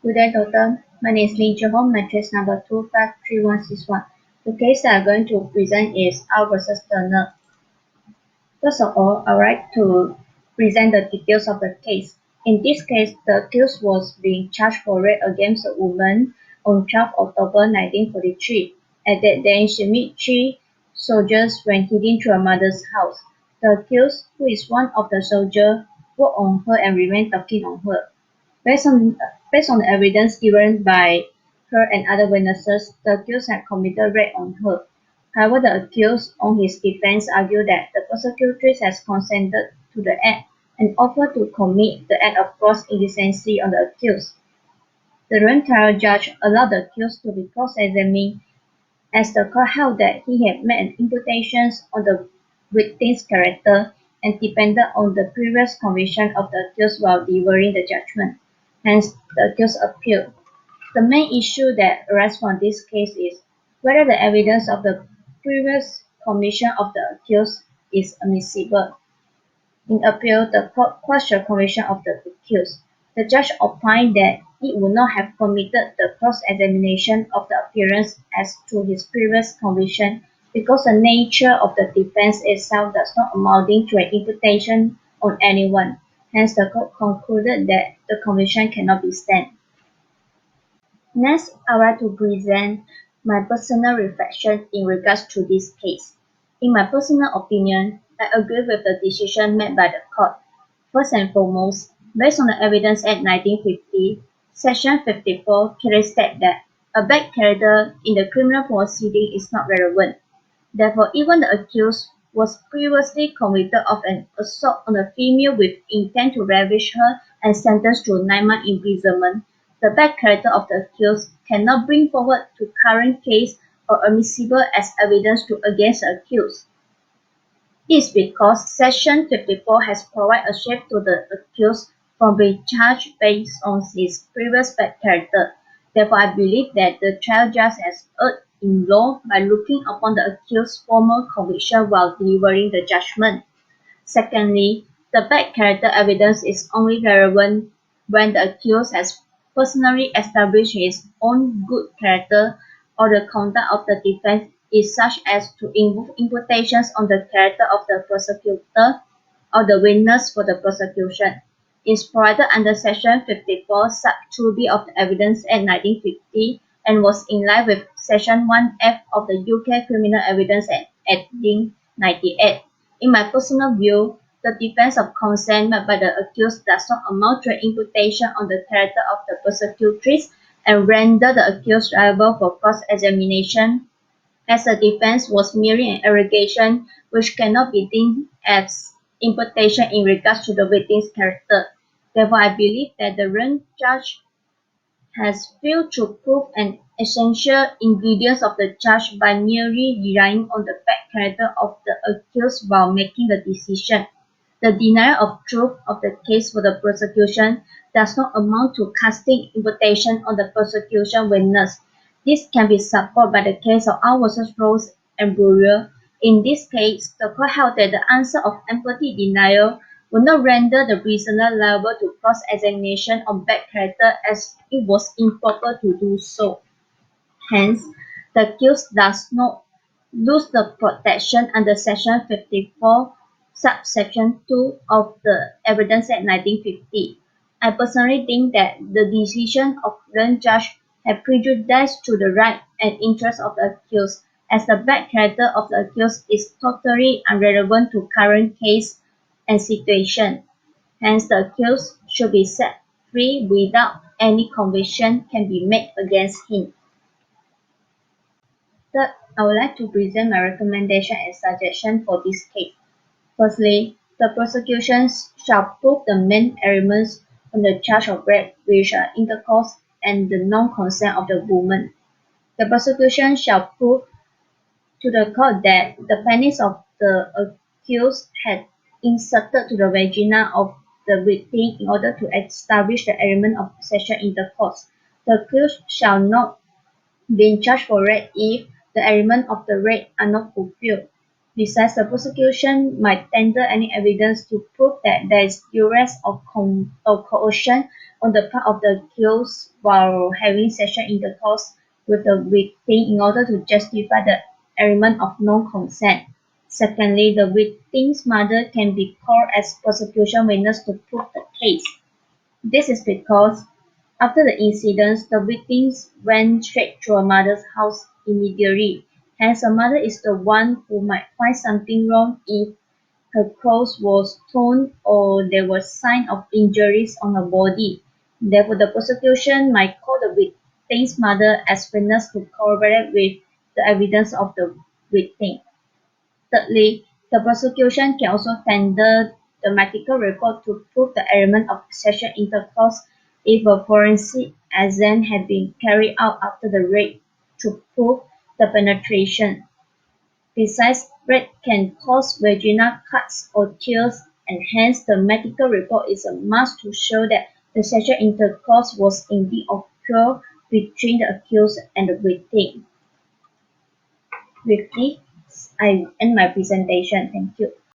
Good day, doctor. My name is Ling, home matrix number 253161. The case that I'm going to present is R versus Turner. First of all, I would like to present the details of the case. In this case, the accused was being charged for rape against a woman on 12 October 1943. At that day, she met three soldiers when heading to her mother's house. The accused, who is one of the soldiers, walked on her and remained talking on her. Based on the evidence given by her and other witnesses, the accused had committed rape on her. However, the accused, on his defense, argued that the persecutrix has consented to the act and offered to commit the act of gross indecency on the accused. The trial judge allowed the accused to be cross-examined as the court held that he had made imputations on the victim's character and depended on the previous conviction of the accused while delivering the judgment. Hence, the accused appealed. The main issue that arises from this case is whether the evidence of the previous conviction of the accused is admissible. In appeal, the court questioned conviction of the accused. The judge opined that it would not have permitted the cross-examination of the appearance as to his previous conviction because the nature of the defense itself does not amounting to an imputation on anyone. Hence, the court concluded that the conviction cannot be stand. Next, I would like to present my personal reflection in regards to this case. In my personal opinion, I agree with the decision made by the court. First and foremost, based on the Evidence Act 1950, Section 54 clearly states that a bad character in the criminal proceeding is not relevant. Therefore, even the accused was previously convicted of an assault on a female with intent to ravish her and sentenced to 9 months imprisonment. The bad character of the accused cannot bring forward to current case or admissible as evidence to against the accused. This is because Section 54 has provided a shift to the accused from being charged based on his previous bad character. Therefore, I believe that the trial judge has erred in law by looking upon the accused's former conviction while delivering the judgment. Secondly, the bad character evidence is only relevant when the accused has personally established his own good character or the conduct of the defense is such as to invoke imputations on the character of the prosecutor or the witness for the prosecution. Is provided under Section 54 sub 2b of the Evidence Act 1950 and was in line with Section 1f of the UK Criminal Evidence Act 1998. In my personal view, the defense of consent made by the accused does not amount to an imputation on the character of the persecutrix and render the accused liable for cross-examination, as the defense was merely an allegation which cannot be deemed as imputation in regards to the victim's character. Therefore, I believe that the judge has failed to prove an essential ingredient of the charge by merely relying on the bad character of the accused while making the decision. The denial of truth of the case for the prosecution does not amount to casting imputation on the prosecution witness. This can be supported by the case of R versus Rose and Brewer. In this case, the court held that the answer of empathy denial would not render the prisoner liable to cross-examination on bad character as it was improper to do so. Hence, the accused does not lose the protection under Section 54, subsection 2 of the Evidence Act 1950. I personally think that the decision of the judge had prejudice to the right and interest of the accused, as the bad character of the accused is totally irrelevant to current case and situation. Hence, the accused should be set free without any conviction can be made against him. Third, I would like to present my recommendation and suggestion for this case. Firstly, the prosecution shall prove the main elements on the charge of rape, which are intercourse and the non-consent of the woman. The prosecution shall prove to the court that the penis of the accused had inserted to the vagina of the victim in order to establish the element of sexual intercourse. The accused shall not be charged for rape if the elements of the rape are not fulfilled. Besides, the prosecution might tender any evidence to prove that there is duress or coercion on the part of the accused while having sexual intercourse with the victim in order to justify the element of non-consent. Secondly, the victim's mother can be called as prosecution witness to prove the case. This is because after the incident, the victims went straight to her mother's house immediately. Hence, her mother is the one who might find something wrong if her clothes was torn or there were signs of injuries on her body. Therefore, the prosecution might call the victim's mother as witness to corroborate with the evidence of the victim. Thirdly, the prosecution can also tender the medical report to prove the element of sexual intercourse if a forensic exam had been carried out after the rape to prove the penetration. Besides, rape can cause vaginal cuts or tears, and hence the medical report is a must to show that the sexual intercourse was indeed occurred between the accused and the victim. With this, I end my presentation. Thank you.